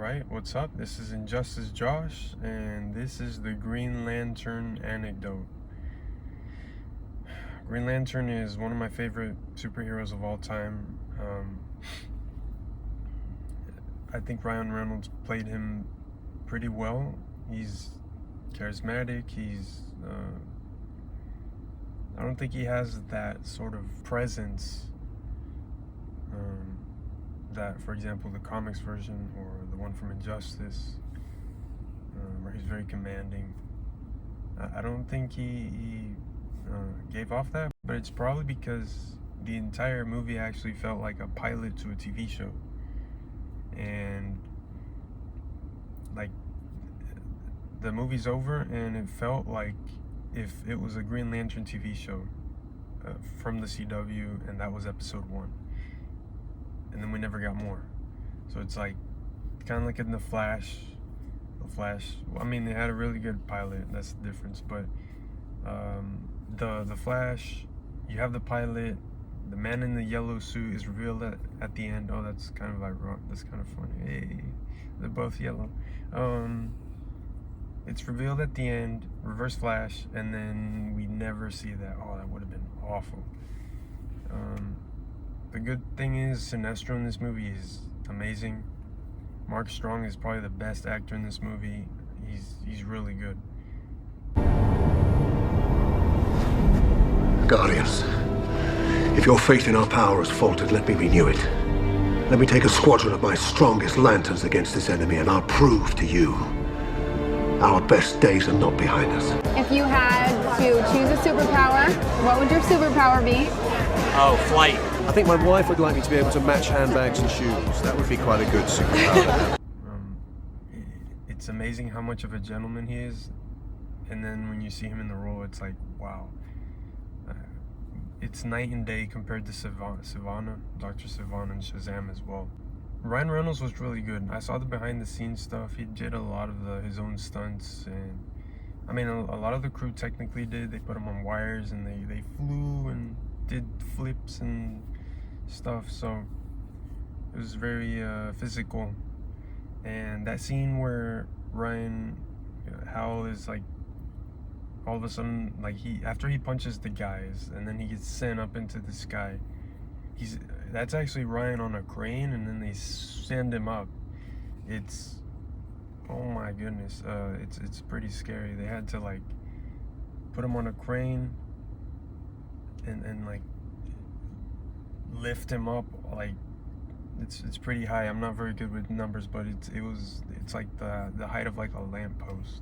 Alright, what's up? This is Injustice Josh, and this is the Green Lantern Anecdote. Green Lantern is one of my favorite superheroes of all time. I think Ryan Reynolds played him pretty well. He's charismatic, I don't think he has that sort of presence that, for example, the comics version or the one from Injustice, where he's very commanding. I don't think he gave off that, but it's probably because the entire movie actually felt like a pilot to a TV show. And like, the movie's over and it felt like if it was a Green Lantern TV show from the CW, and that was episode 1. And then we never got more. So it's like, kind of like in The Flash. I mean, they had a really good pilot, that's the difference. But the Flash, you have the pilot, the man in the yellow suit is revealed at the end. Oh, that's kind of ironic. That's kind of funny. Hey, they're both yellow. It's revealed at the end, Reverse Flash, and then we never see that. Oh, that would have been awful. The good thing is, Sinestro in this movie is amazing. Mark Strong is probably the best actor in this movie. He's really good. Guardians, if your faith in our power has faltered, let me renew it. Let me take a squadron of my strongest lanterns against this enemy, and I'll prove to you our best days are not behind us. If you had to choose a superpower, what would your superpower be? Oh, flight. I think my wife would like me to be able to match handbags and shoes. That would be quite a good superpower. It's amazing how much of a gentleman he is, and then when you see him in the role, it's like, wow. It's night and day compared to Sivana, Dr. Sivana, and Shazam as well. Ryan Reynolds was really good. I saw the behind-the-scenes stuff. He did a lot of his own stunts, and I mean, a lot of the crew technically did. They put him on wires, and they flew and did flips and stuff. So it was very physical. And that scene where Hal is like, all of a sudden, like, after he punches the guys and then he gets sent up into the sky, that's actually Ryan on a crane, and then they send him up. It's, oh my goodness, it's pretty scary. They had to like put him on a crane and like lift him up. Like, it's pretty high. I'm not very good with numbers, but it's like the height of like a lamppost.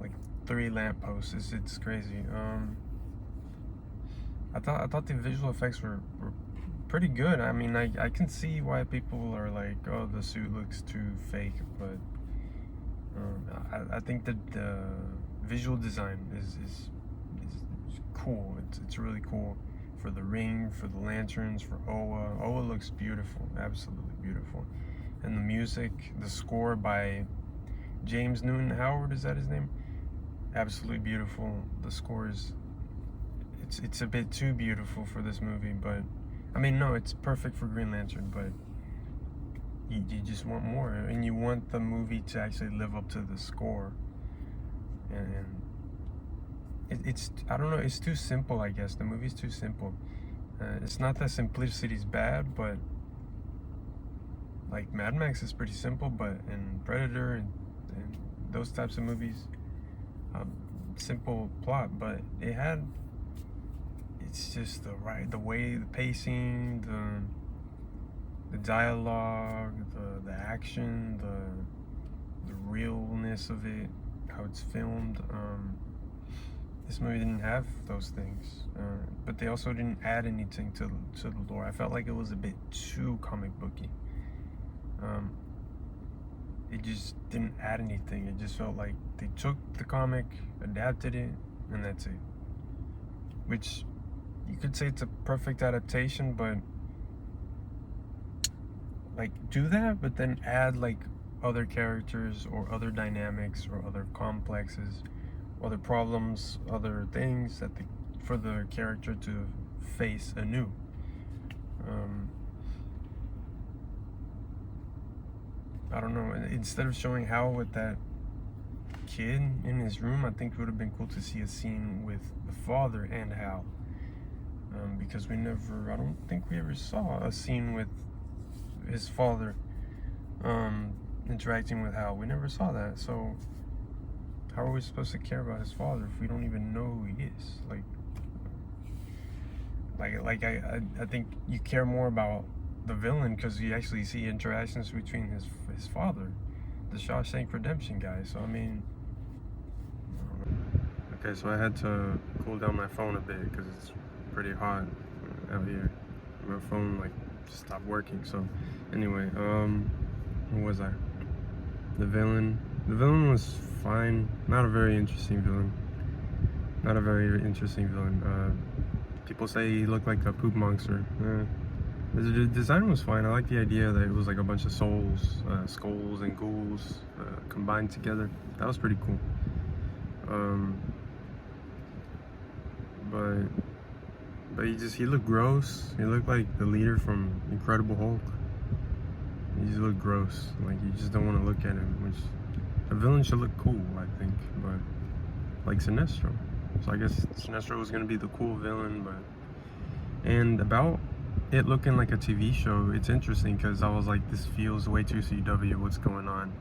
Like 3 lampposts. It's crazy. I thought the visual effects were pretty good. I mean, I can see why people are like, oh, the suit looks too fake, but I think that the visual design is cool. It's really cool. For the ring, for the lanterns, for Oa. Oa looks beautiful, absolutely beautiful. And the music, the score by James Newton Howard, is that his name? Absolutely beautiful. The score it's a bit too beautiful for this movie, but I mean, no, it's perfect for Green Lantern, but you just want more, and you want the movie to actually live up to the score. And it's I don't know, it's too simple, I guess. The movie's too simple. It's not that simplicity's bad, but like Mad Max is pretty simple, but and Predator and those types of movies, simple plot, but it's just the way, the pacing, the dialogue, the action, the realness of it, how it's filmed. This movie didn't have those things, but they also didn't add anything to the lore. I felt like it was a bit too comic booky. It just didn't add anything. It just felt like they took the comic, adapted it, and that's it. Which, you could say it's a perfect adaptation, but like, do that, but then add like other characters or other dynamics or other complexes, other problems, other things for the character to face anew. I don't know. Instead of showing Hal with that kid in his room, I think it would have been cool to see a scene with the father and Hal. Because I don't think we ever saw a scene with his father interacting with Hal. We never saw that. So how are we supposed to care about his father if we don't even know who he is? I think you care more about the villain because you actually see interactions between his father, the Shawshank Redemption guy. So I mean, I don't know. Okay, so I had to cool down my phone a bit because it's pretty hot out here. My phone just stopped working. So anyway, who was I? The villain. The villain was fine. Not a very interesting villain. People say he looked like a poop monster. The design was fine. I like the idea that it was like a bunch of souls, skulls and ghouls combined together. That was pretty cool. But he looked gross. He looked like the leader from Incredible Hulk. He just looked gross. Like you just don't want to look at him. Which a villain should look cool, I think. But like Sinestro. So I guess Sinestro was gonna be the cool villain. And about it looking like a TV show, it's interesting because I was like, this feels way too CW. What's going on?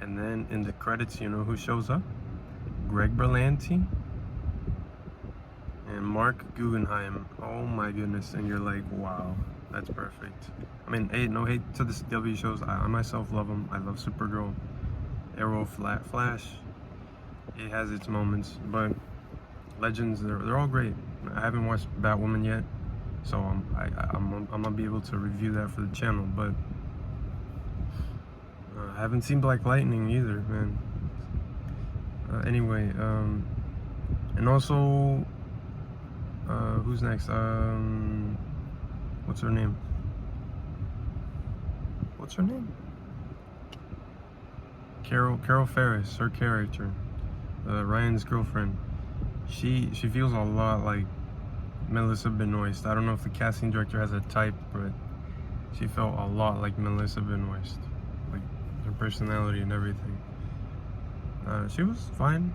And then in the credits, you know who shows up? Greg Berlanti and Mark Guggenheim. Oh my goodness. And you're like, wow, that's perfect. I mean, hey, no hate to the CW shows. I myself love them. I love Supergirl, Arrow, Flash. It has its moments, but Legends, they're all great. I haven't watched Batwoman yet, so I'm gonna be able to review that for the channel. But I haven't seen Black Lightning either, man. Anyway, and also, who's next? What's her name? Carol Ferris, her character, Ryan's girlfriend. She feels a lot like Melissa Benoist. I don't know if the casting director has a type, but she felt a lot like Melissa Benoist, like her personality and everything. She was fine.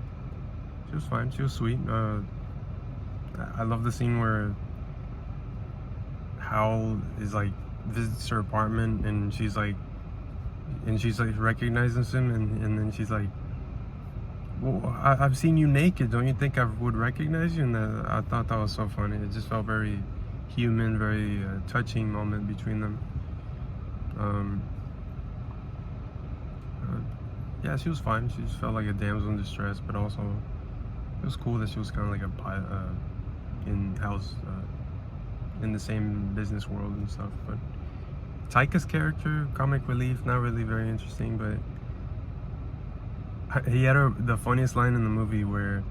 She was sweet. I love the scene where Hal is like visits her apartment and she's like recognizes him and then she's like, well, I've seen you naked. Don't you think I would recognize you? And I thought that was so funny. It just felt very human, very touching moment between them. Yeah, she was fine. She just felt like a damsel in distress, but also it was cool that she was kind of like in the same business world and stuff. But Taika's character, comic relief, not really very interesting, but he had the funniest line in the movie where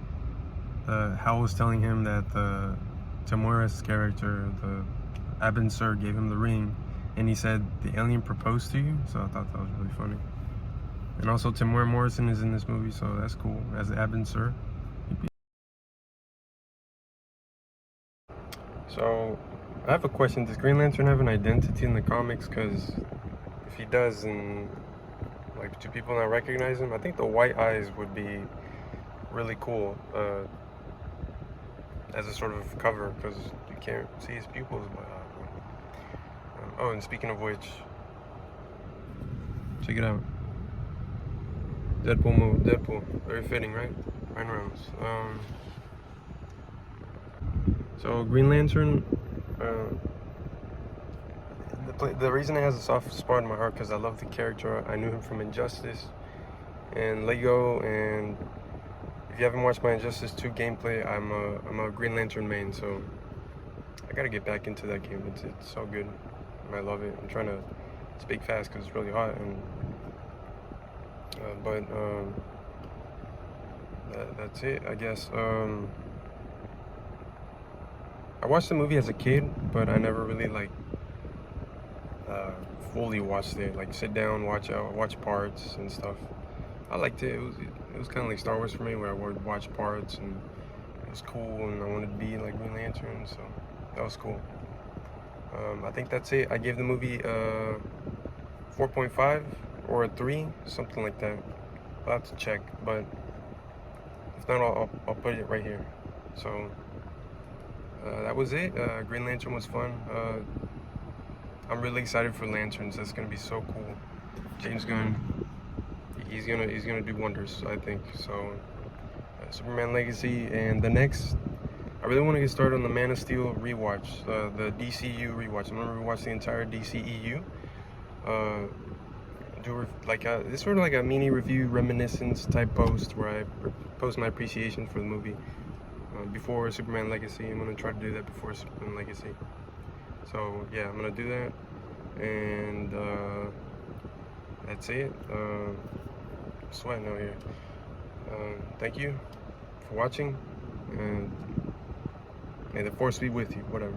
Hal was telling him that Tamura's character, the Abin Sur, gave him the ring, and he said, the alien proposed to you? So I thought that was really funny. And also Tamura Morrison is in this movie, so that's cool, as Abin Sur. So, I have a question. Does Green Lantern have an identity in the comics? Because if he does, then like, do people not recognize him? I think the white eyes would be really cool as a sort of cover, because you can't see his pupils. But oh, and speaking of which, check it out. Deadpool, very fitting, right? Ryan Reynolds. So Green Lantern, the reason it has a soft spot in my heart because I love the character. I knew him from Injustice and Lego, and if you haven't watched my Injustice 2 gameplay, I'm a Green Lantern main, so I gotta get back into that game. It's so good, and I love it. I'm trying to speak fast because it's really hot, and that's it, I guess. I watched the movie as a kid, but I never really fully watched it. Like sit down, watch parts and stuff. I liked it. It was kind of like Star Wars for me, where I would watch parts and it was cool, and I wanted to be like Green Lantern, so that was cool. I think that's it. I gave the movie 4.5 or a 3, something like that. I'll have to check, but if not, I'll put it right here. So that was it. Green Lantern was fun. I'm really excited for lanterns. That's gonna be so cool. James Gunn, he's gonna do wonders, I think. So Superman Legacy, and the next, I really want to get started on the Man of Steel rewatch, the DCU rewatch. I'm gonna rewatch the entire DCEU. Do like it's sort of like a mini review, reminiscence type post where I post my appreciation for the movie before Superman Legacy. I'm gonna try to do that before Superman Legacy. So yeah, I'm gonna do that, and that's it. Sweating out here. Thank you for watching, and may the force be with you. Whatever.